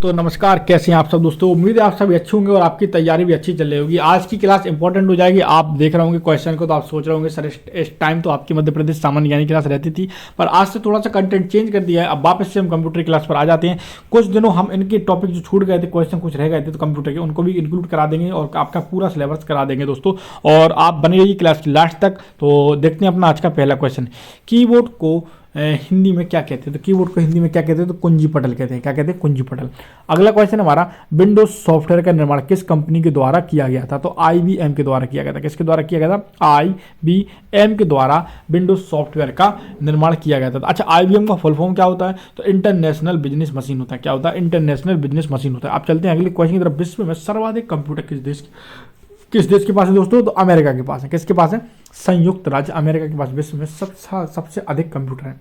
तो नमस्कार, कैसे हैं आप सब दोस्तों। उम्मीद है आप सभी अच्छे होंगे और आपकी तैयारी भी अच्छी चल रही होगी। आज की क्लास इंपॉर्टेंट हो जाएगी। आप देख रहे होंगे क्वेश्चन को तो आप सोच रहे होंगे सर इस टाइम तो आपकी मध्य प्रदेश सामान्य ज्ञान की क्लास रहती थी, पर आज से थोड़ा सा कंटेंट चेंज कर दिया है। अब वापस से हम कंप्यूटर क्लास पर आ जाते हैं। कुछ दिनों हम इनके टॉपिक जो छूट गए थे, क्वेश्चन कुछ रह गए थे तो कंप्यूटर के, उनको भी इंक्लूड करा देंगे और आपका पूरा सिलेबस करा देंगे दोस्तों। और आप बने रहिए क्लास की लास्ट तक। तो देखते हैं अपना आज का पहला क्वेश्चन। कीबोर्ड को हिंदी में क्या कहते हैं? तो कीबोर्ड को हिंदी में क्या कहते हैं? तो कुंजी पटल कहते हैं। क्या कहते हैं? कुंजी पटल। अगला क्वेश्चन हमारा, विंडोज सॉफ्टवेयर का निर्माण किस कंपनी के द्वारा किया गया था? तो IBM के द्वारा किया गया था। किसके द्वारा किया गया था? IBM के द्वारा विंडोज सॉफ्टवेयर का निर्माण किया गया था। अच्छा, IBM का फुल फॉर्म क्या होता है? तो इंटरनेशनल बिजनेस मशीन होता है। क्या होता है? इंटरनेशनल बिजनेस मशीन होता है। आप चलते हैं अगले क्वेश्चन की तरफ। विश्व में सर्वाधिक कंप्यूटर किस देश के पास है दोस्तों? तो अमेरिका के पास है। किसके पास है? संयुक्त राज्य अमेरिका के पास विश्व में सबसे अधिक कंप्यूटर है।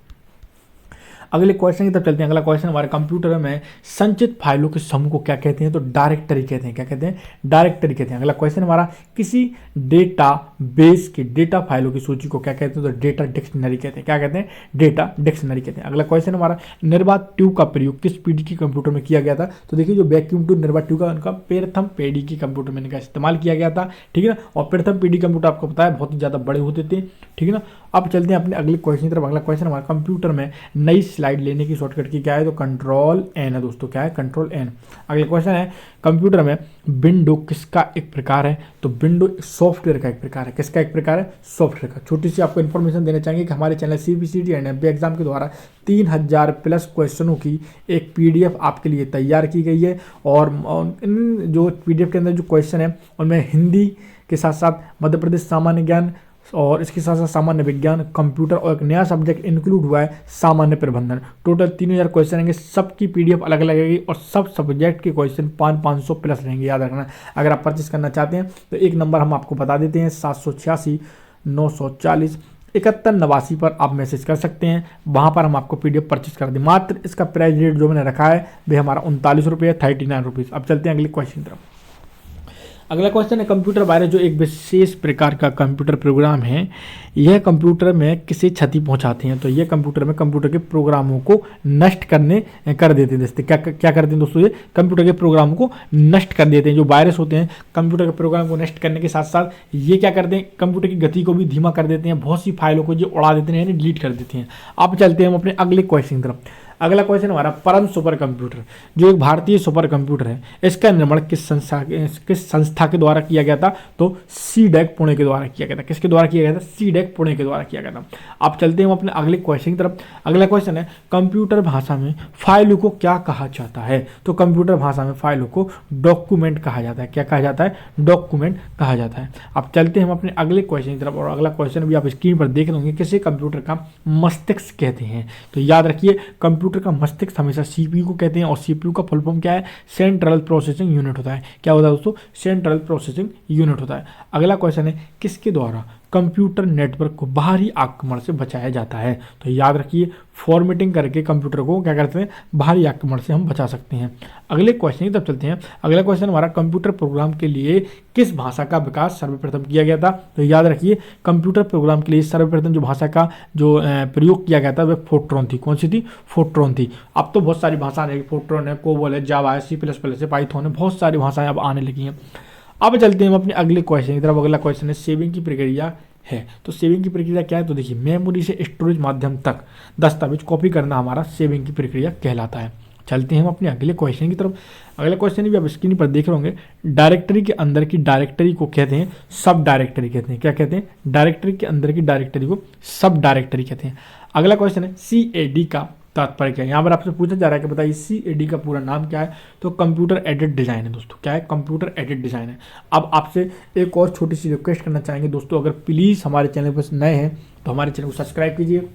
अगले क्वेश्चन की तरफ चलते हैं। अगला क्वेश्चन हमारे, कंप्यूटर में संचित फाइलों के समूह को क्या कहते हैं? तो डायरेक्टरी कहते हैं। क्या कहते हैं? डायरेक्टरी कहते हैं। अगला क्वेश्चन हमारा, किसी डेटा बेस की डेटा फाइलों की सूची को क्या कहते हैं? तो डेटा डिक्शनरी कहते हैं। क्या कहते हैं? डेटा डिक्शनरी कहते हैं। अगला क्वेश्चन हमारा, निर्वात ट्यूब का प्रयोग किस पीढ़ी की कंप्यूटर में किया गया था? तो देखिए, जो वैक्यूम ट्यूब निर्वात ट्यूब का उनका प्रथम पीढ़ी की कंप्यूटर में इनका इस्तेमाल किया गया था। ठीक है ना। और प्रथम पीढ़ी कंप्यूटर आपको पता है बहुत ही ज़्यादा बड़े होते थे। ठीक है ना। अब चलते हैं अपने अगले क्वेश्चन की तरफ। अगला क्वेश्चन हमारा, कंप्यूटर में नई स्लाइड लेने की शॉर्टकट की क्या है? तो कंट्रोल एन है दोस्तों। क्या है? Control N. अगला क्वेश्चन है, कंप्यूटर में विंडो किसका एक प्रकार है? तो विंडो सॉफ्टवेयर का एक प्रकार है। किसका एक प्रकार है? सॉफ्टवेयर का। छोटी सी आपको इन्फॉर्मेशन देना चाहेंगे कि हमारे channel CBCT and MBA exam के द्वारा 3000 प्लस क्वेश्चनों की एक PDF आपके लिए तैयार की गई है। और इन जो PDF के अंदर जो क्वेश्चन है उनमें हिंदी के साथ साथ मध्य प्रदेश सामान्य ज्ञान और इसके साथ साथ सामान्य विज्ञान, कंप्यूटर और एक नया सब्जेक्ट इंक्लूड हुआ है, सामान्य प्रबंधन। टोटल 3000 क्वेश्चन रहेंगे। सबकी PDF अलग अलग रहेगी और सब सब्जेक्ट के क्वेश्चन 500 प्लस रहेंगे। याद रखना, अगर आप परचेस करना चाहते हैं तो एक नंबर हम आपको बता देते हैं, 786 940 7189 पर आप मैसेज कर सकते हैं। वहाँ पर हम आपको PDF परचेस कर दें। मात्र इसका प्राइस रेट जो मैंने रखा है वह हमारा 39 रुपये है, 39 रुपीज़। अब चलते हैं अगले क्वेश्चन की तरफ। अगला क्वेश्चन है, कंप्यूटर वायरस जो एक विशेष प्रकार का कंप्यूटर प्रोग्राम है, यह कंप्यूटर में किसी क्षति पहुंचाते हैं? तो यह कंप्यूटर में कंप्यूटर के प्रोग्रामों को नष्ट कर देते हैं। जैसे क्या करते हैं दोस्तों? ये कंप्यूटर के प्रोग्रामों को नष्ट कर देते हैं। जो वायरस होते हैं कंप्यूटर के प्रोग्राम को नष्ट करने के साथ साथ ये क्या करते हैं? कंप्यूटर की गति को भी धीमा कर देते हैं। बहुत सी फाइलों को जो उड़ा देते हैं, यानी डिलीट कर देते हैं। अब चलते हैं हम अपने अगले क्वेश्चन की तरफ। अगला क्वेश्चन हमारा, परम सुपर कंप्यूटर जो एक भारतीय सुपर कंप्यूटर है, इसका निर्माण किस संस्था के द्वारा किया गया था? तो CDEC पुणे के द्वारा किया गया था। किसके द्वारा किया गया था? CDEC पुणे के द्वारा किया गया था। अब चलते हैं हम अपने अगले क्वेश्चन की तरफ। अगला क्वेश्चन है, कंप्यूटर भाषा में फाइलों को क्या कहा जाता है? तो कंप्यूटर भाषा में फाइलों को डॉक्यूमेंट कहा जाता है। क्या कहा जाता है? डॉक्यूमेंट कहा जाता है। अब चलते हैं हम अपने अगले क्वेश्चन की तरफ। और अगला क्वेश्चन भी आप स्क्रीन पर देख लेंगे, किसे कंप्यूटर का मस्तिष्क कहते हैं? तो याद रखिए, कंप्यूटर का मस्तिष्क हमेशा CPU को कहते हैं। और CPU का फुल फॉर्म क्या है? सेंट्रल प्रोसेसिंग यूनिट होता है। क्या होता है दोस्तों? सेंट्रल प्रोसेसिंग यूनिट होता है। अगला क्वेश्चन है, किसके द्वारा कंप्यूटर नेटवर्क को बाहरी आक्रमण से बचाया जाता है? तो याद रखिए, फॉर्मेटिंग करके कंप्यूटर को क्या करते हैं? बाहरी आक्रमण से हम बचा सकते हैं। अगले क्वेश्चन की तरफ चलते हैं। अगला क्वेश्चन हमारा, कंप्यूटर प्रोग्राम के लिए किस भाषा का विकास सर्वप्रथम किया गया था? तो याद रखिए, कंप्यूटर प्रोग्राम के लिए सर्वप्रथम जो भाषा का जो प्रयोग किया गया था वह फोर्ट्रॉन थी। कौन सी थी? फोर्ट्रॉन थी। अब तो बहुत सारी भाषाएं हैं, फोर्ट्रॉन है, कोबोल है, जावा है, C++ है, पाइथन है, बहुत सारी भाषाएं अब आने लगी हैं। अब चलते हैं हम अपने अगले क्वेश्चन की तरफ। अगला क्वेश्चन है, सेविंग की प्रक्रिया है। तो सेविंग की प्रक्रिया क्या है? तो देखिए, मेमोरी से स्टोरेज माध्यम तक दस्तावेज कॉपी करना हमारा सेविंग की प्रक्रिया कहलाता है। चलते हैं हम अपने अगले क्वेश्चन की तरफ। अगला क्वेश्चन भी आप स्क्रीन पर देख रहे होंगे। डायरेक्टरी के अंदर की डायरेक्टरी को कहते हैं सब डायरेक्टरी कहते हैं। क्या कहते हैं? डायरेक्टरी के अंदर की डायरेक्टरी को सब डायरेक्टरी कहते हैं। अगला क्वेश्चन है, CAD का तात्पर्य क्या है? यहाँ पर आपसे पूछा जा रहा है कि बताइए CAD का पूरा नाम क्या है? तो कंप्यूटर एडेड डिजाइन है दोस्तों। क्या है? कंप्यूटर एडेड डिजाइन है। अब आपसे एक और छोटी सी रिक्वेस्ट करना चाहेंगे दोस्तों, अगर प्लीज़ हमारे चैनल पर नए हैं तो हमारे चैनल को सब्सक्राइब कीजिए,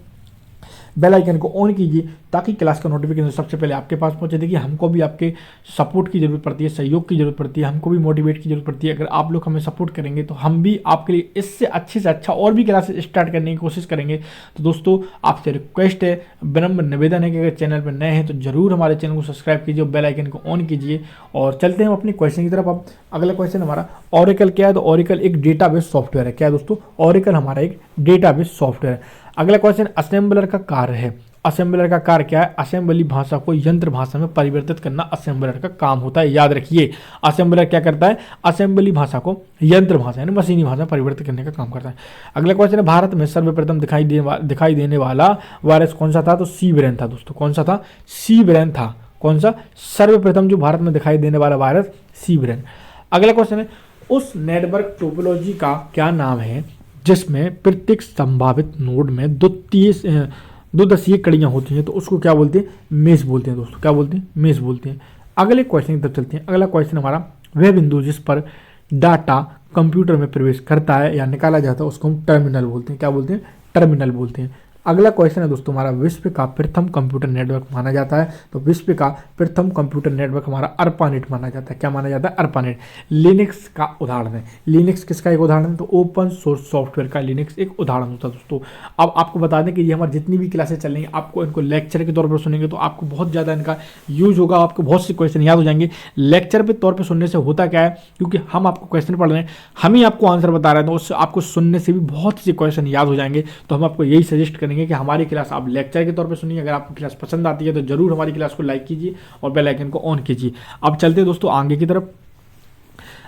बेल आइकन को ऑन कीजिए ताकि क्लास का नोटिफिकेशन सबसे पहले आपके पास पहुंचे। देखिए, हमको भी आपके सपोर्ट की जरूरत पड़ती है, सहयोग की जरूरत पड़ती है, हमको भी मोटिवेट की जरूरत पड़ती है। अगर आप लोग हमें सपोर्ट करेंगे तो हम भी आपके लिए इससे अच्छे से अच्छा और भी क्लासेस स्टार्ट करने की कोशिश करेंगे। तो दोस्तों, आपसे रिक्वेस्ट है, विनम्र निवेदन है कि अगर चैनल पर नए हैं तो जरूर हमारे चैनल को सब्सक्राइब कीजिए और बेल आइकन को ऑन कीजिए। और चलते हैं हम अपने क्वेश्चन की तरफ। अब अगला क्वेश्चन हमारा, ऑरेकल क्या है? तो ऑरेकल एक डेटाबेस सॉफ्टवेयर है। क्या है दोस्तों? ऑरेकल हमारा एक डेटाबेस सॉफ्टवेयर है। अगला क्वेश्चन, असेंबलर का कार्य है। असेंबलर का कार्य क्या है? असेंबली भाषा को यंत्र भाषा में परिवर्तित करना असेंबलर का काम होता है। याद रखिए, असेंबलर क्या करता है? असेंबली भाषा को यंत्र भाषा यानी मशीनी भाषा में परिवर्तित करने का काम करता है। अगला क्वेश्चन है, भारत में सर्वप्रथम दिखाई देने वाला वायरस कौन सा था? तो सी ब्रेन था दोस्तों। कौन सा था? सी ब्रेन था। कौन सा? सर्वप्रथम जो भारत में दिखाई देने वाला वायरस, सी ब्रेन। अगला क्वेश्चन है, उस नेटवर्क टोपोलॉजी का क्या नाम है जिसमें प्रत्येक संभावित नोड में दो दसीय कड़ियां होती हैं? तो उसको क्या बोलते हैं? मेश बोलते हैं दोस्तों। क्या बोलते हैं? मेश बोलते हैं। अगले क्वेश्चन की तरफ चलते हैं। अगला क्वेश्चन हमारा, वह बिंदु जिस पर डाटा कंप्यूटर में प्रवेश करता है या निकाला जाता है उसको हम टर्मिनल बोलते हैं। क्या बोलते हैं? टर्मिनल बोलते हैं। अगला क्वेश्चन है दोस्तों हमारा, विश्व का प्रथम कंप्यूटर नेटवर्क माना जाता है? तो विश्व का प्रथम कंप्यूटर नेटवर्क हमारा अर्पानेट माना जाता है। क्या माना जाता है? अर्पानेट। लिनक्स का उदाहरण है। लिनक्स किसका एक उदाहरण है? तो ओपन सोर्स सॉफ्टवेयर का लिनक्स एक उदाहरण होता है दोस्तों। अब आपको बता दें कि ये हमारी जितनी भी क्लासेस चल रही हैं, आपको इनको लेक्चर के तौर पर सुनेंगे तो आपको बहुत ज़्यादा इनका यूज होगा, आपको बहुत से क्वेश्चन याद हो जाएंगे। लेक्चर के तौर पर सुनने से होता क्या है, क्योंकि हम आपको क्वेश्चन पढ़ रहे हैं, हम ही आपको आंसर बता रहे हैं, तो उससे आपको सुनने से भी बहुत से क्वेश्चन याद हो जाएंगे। तो हम आपको यही सजेस्ट करेंगे कि हमारी क्लास आप लेक्चर के तौर पे सुनिए। अगर आपको क्लास पसंद आती है तो जरूर हमारी क्लास को लाइक कीजिए और बेल आइकन को ऑन कीजिए। अब चलते हैं दोस्तों आगे की तरफ।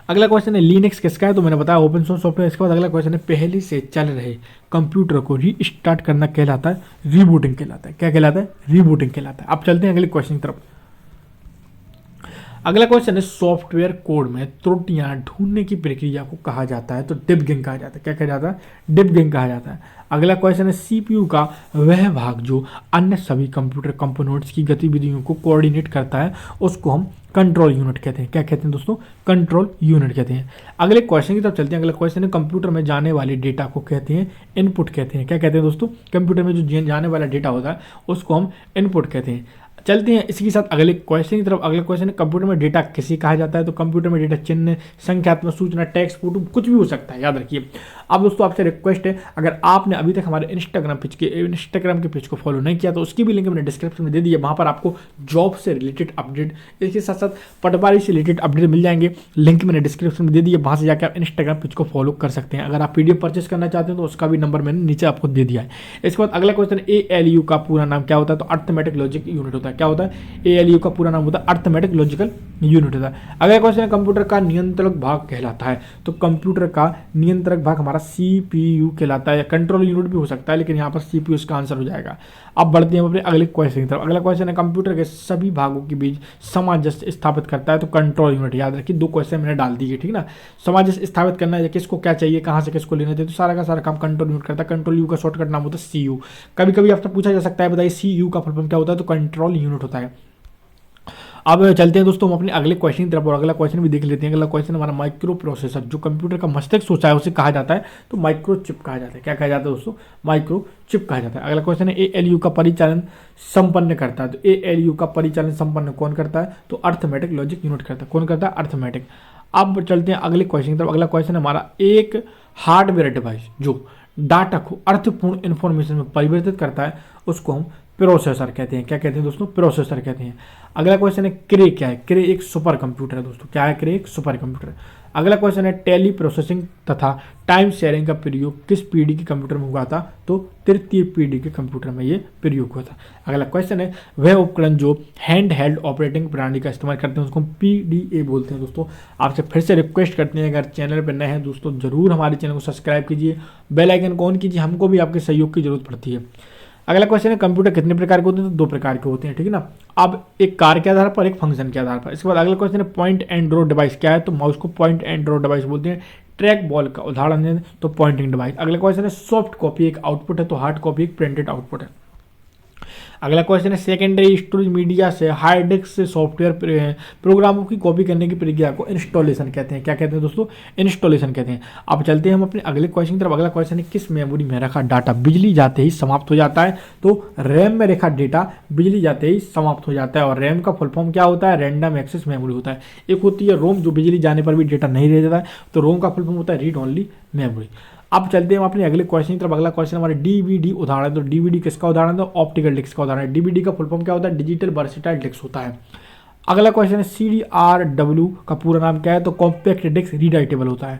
अगला क्वेश्चन है, लिनक्स किसका है? तो मैंने बताया ओपन सोर्स सॉफ्टवेयर। इसके बाद अगला क्वेश्चन है, पहले से चल रहे कंप्यूटर को रीस्टार्ट करना कहलाता है? रीबूटिंग कहलाता है। क्या कहलाता है? रीबूटिंग कहलाता है। अब चलते हैं अगले क्वेश्चन की तरफ। अगला क्वेश्चन है, सॉफ्टवेयर कोड में त्रुटियां ढूंढने की प्रक्रिया को कहा जाता है? तो डिबगिंग कहा जाता है। क्या कहा जाता है? डिबगिंग कहा जाता है। अगला क्वेश्चन है, सीपीयू का वह भाग जो अन्य सभी कंप्यूटर कंपोनेंट्स की गतिविधियों को कोऑर्डिनेट करता है उसको हम कंट्रोल यूनिट कहते हैं। क्या कहते हैं दोस्तों? कंट्रोल यूनिट कहते हैं। अगले क्वेश्चन की तरफ चलते हैं। अगला क्वेश्चन है, कंप्यूटर में जाने वाले डेटा को कहते हैं इनपुट कहते हैं। क्या कहते हैं दोस्तों? कंप्यूटर में जो जाने वाला डेटा होता है उसको हम इनपुट कहते हैं। चलते हैं इसी के साथ अगले क्वेश्चन की तरफ। अगला क्वेश्चन है, कंप्यूटर में डेटा किसे कहा जाता है? तो कंप्यूटर में डेटा चिन्ह, संख्यात्मक सूचना, टेक्स्ट, फोटो कुछ भी हो सकता है। याद रखिए। अब दोस्तों आपसे रिक्वेस्ट है, अगर आपने अभी तक हमारे इंस्टाग्राम के पेज को फॉलो नहीं किया तो उसकी भी लिंक मैंने डिस्क्रिप्शन में दे दी है। वहाँ पर आपको जॉब से रिलेटेड अपडेट, इसके साथ साथ पटवारी से रिलेटेड अपडेट मिल जाएंगे। लिंक मैंने डिस्क्रिप्शन में दे दी है, वहाँ से जाकर आप इंस्टाग्राम पेज को फॉलो कर सकते हैं। अगर आप PDF परचेस करना चाहते हैं तो उसका भी नंबर मैंने नीचे आपको दे दिया है। इसके बाद अगला क्वेश्चन, ALU का पूरा नाम क्या होता है? तो अर्थमेटिक लॉजिक यूनिट होता है। क्या होता है? ALU का पूरा नाम होता है अर्थमेटिक लॉजिकल यूनिट होता है। अगला क्वेश्चन है, कंप्यूटर का नियंत्रक भाग कहलाता है? तो कंप्यूटर का नियंत्रक भाग हमारा CPU कहलाता है, या कंट्रोल यूनिट भी हो सकता है, लेकिन यहाँ पर CPU इसका आंसर हो जाएगा। अब बढ़ते हैं अपने अगले क्वेश्चन की तरफ। अगला क्वेश्चन है, कंप्यूटर के सभी भागों के बीच सामंजस्य स्थापित करता है? तो कंट्रोल यूनिट। याद रखिए, 2 क्वेश्चन मैंने डाल दिए, ठीक ना। सामंजस्य स्थापित करना है, किसको क्या चाहिए, कहाँ से किसको लेना चाहिए, तो सारा का सारा काम कंट्रोल यूनिट करता है। कंट्रोल यू का शॉर्टकट नाम होता है CU। कभी कभी आपसे पूछा जा सकता है, बताइए CU का फुल फॉर्म क्या होता है? तो कंट्रोल यूनिट होता है। अब चलते हैं दोस्तों हम अपने अगले क्वेश्चन की तरफ और अगला क्वेश्चन भी देख लेते हैं। अगला क्वेश्चन हमारा, माइक्रो प्रोसेसर जो कंप्यूटर का मस्तिष्क होता है उसे कहा जाता है? तो माइक्रो चिप कहा जाता है। क्या कहा जाता है दोस्तों? माइक्रो चिप कहा जाता है। अगला क्वेश्चन है, ALU का परिचालन संपन्न करता है? तो ALU का परिचालन संपन्न कौन करता है? तो अर्थमेटिक लॉजिक यूनिट करता है। कौन करता है? अर्थमेटिक। अब चलते हैं अगले क्वेश्चन की तरफ। अगला क्वेश्चन हमारा, एक हार्डवेयर डिवाइस जो डाटा को अर्थपूर्ण इंफॉर्मेशन में परिवर्तित करता है उसको हम प्रोसेसर कहते हैं। क्या कहते हैं दोस्तों? प्रोसेसर कहते हैं। अगला क्वेश्चन है, क्रे क्या है? क्रे एक सुपर कंप्यूटर है दोस्तों। क्या है? क्रे एक सुपर कंप्यूटर है। अगला क्वेश्चन है, टेली प्रोसेसिंग तथा टाइम शेयरिंग का प्रयोग किस पीढ़ी के कंप्यूटर में हुआ था? तो तृतीय पीढ़ी के कंप्यूटर में ये प्रयोग हुआ था। अगला क्वेश्चन है, वह उपकरण जो हैंड हेल्ड ऑपरेटिंग प्रणाली का इस्तेमाल करते हैं उसको हम PDA बोलते हैं। दोस्तों आपसे फिर से रिक्वेस्ट करते हैं, अगर चैनल पर नए हैं दोस्तों जरूर हमारे चैनल को सब्सक्राइब कीजिए, बेल आइकन को ऑन कीजिए, हमको भी आपके सहयोग की जरूरत पड़ती है। अगला क्वेश्चन है, कंप्यूटर कितने प्रकार के होते हैं? तो 2 प्रकार के होते हैं, ठीक है ना। अब एक कार्य के आधार पर, एक फंक्शन के आधार पर। इसके बाद अगला क्वेश्चन है, पॉइंट एंड ड्रॉ डिवाइस क्या है? तो माउस को पॉइंट एंड ड्रॉ डिवाइस बोलते हैं। ट्रैक बॉल का उदाहरण है तो पॉइंटिंग डिवाइस। अगला क्वेश्चन है, सॉफ्ट कॉपी एक आउटपुट है तो हार्ड कॉपी एक प्रिंटेड आउटपुट है। अगला क्वेश्चन है, सेकेंडरी स्टोरेज मीडिया से हार्ड डिस्क से सॉफ्टवेयर प्रोग्रामों की कॉपी करने की प्रक्रिया को इंस्टॉलेशन कहते हैं। क्या कहते हैं दोस्तों? इंस्टॉलेशन कहते हैं। अब चलते हैं हम अपने अगले क्वेश्चन की तरफ। अगला क्वेश्चन है, किस मेमोरी में रखा डाटा बिजली जाते ही समाप्त हो जाता है? तो रैम में रखा डेटा बिजली जाते ही समाप्त हो जाता है। और रैम का फुल फॉर्म क्या होता है? रैंडम एक्सेस मेमोरी होता है। एक होती है रोम जो बिजली जाने पर भी डेटा नहीं रह जाता है, तो रोम का फुल फॉर्म होता है रीड ओनली मेमोरी। अब चलते हैं हम अपने अगले क्वेश्चन की तरफ। अगला क्वेश्चन हमारे DVD उदाहरण। तो DVD किसका उदाहरण है? तो ऑप्टिकल डिस्क का उदाहरण है। DVD का फुल फॉर्म क्या होता है? डिजिटल वर्सेटाइल डिस्क होता है। अगला क्वेश्चन है, CDRW का पूरा नाम क्या है? तो कॉम्पैक्ट डिस्क रीडाइटेबल होता है।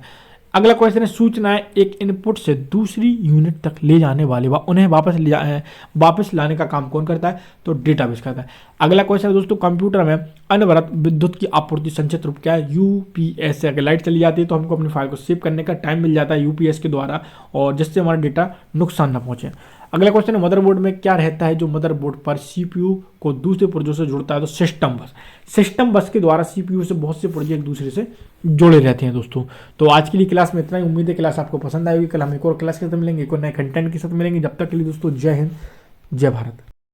अगला क्वेश्चन है सूचनाएं एक इनपुट से दूसरी यूनिट तक ले जाने वाले उन्हें वापस लाने का काम कौन करता है? तो डेटाबेस करता है। अगला क्वेश्चन है दोस्तों कंप्यूटर में अनवरत विद्युत की आपूर्ति संचित रूप क्या है? यूपीएस से। अगर लाइट चली जाती है तो हमको अपनी फाइल को सेव करने का टाइम मिल जाता है यूपीएस के द्वारा, और जिससे हमारा डेटा नुकसान न पहुंचे। अगला क्वेश्चन है मदरबोर्ड में क्या रहता है जो मदरबोर्ड पर सीपीयू को दूसरे पुर्जों से जुड़ता है? तो सिस्टम बस। सिस्टम बस के द्वारा सीपीयू से बहुत से पुर्जे एक दूसरे से जुड़े रहते हैं दोस्तों। तो आज के लिए क्लास में इतना ही। उम्मीद है क्लास आपको पसंद आएगी। कल हम एक और क्लास के साथ मिलेंगे, एक और नए कंटेंट के साथ मिलेंगे। जब तक के लिए दोस्तों जय हिंद, जय भारत।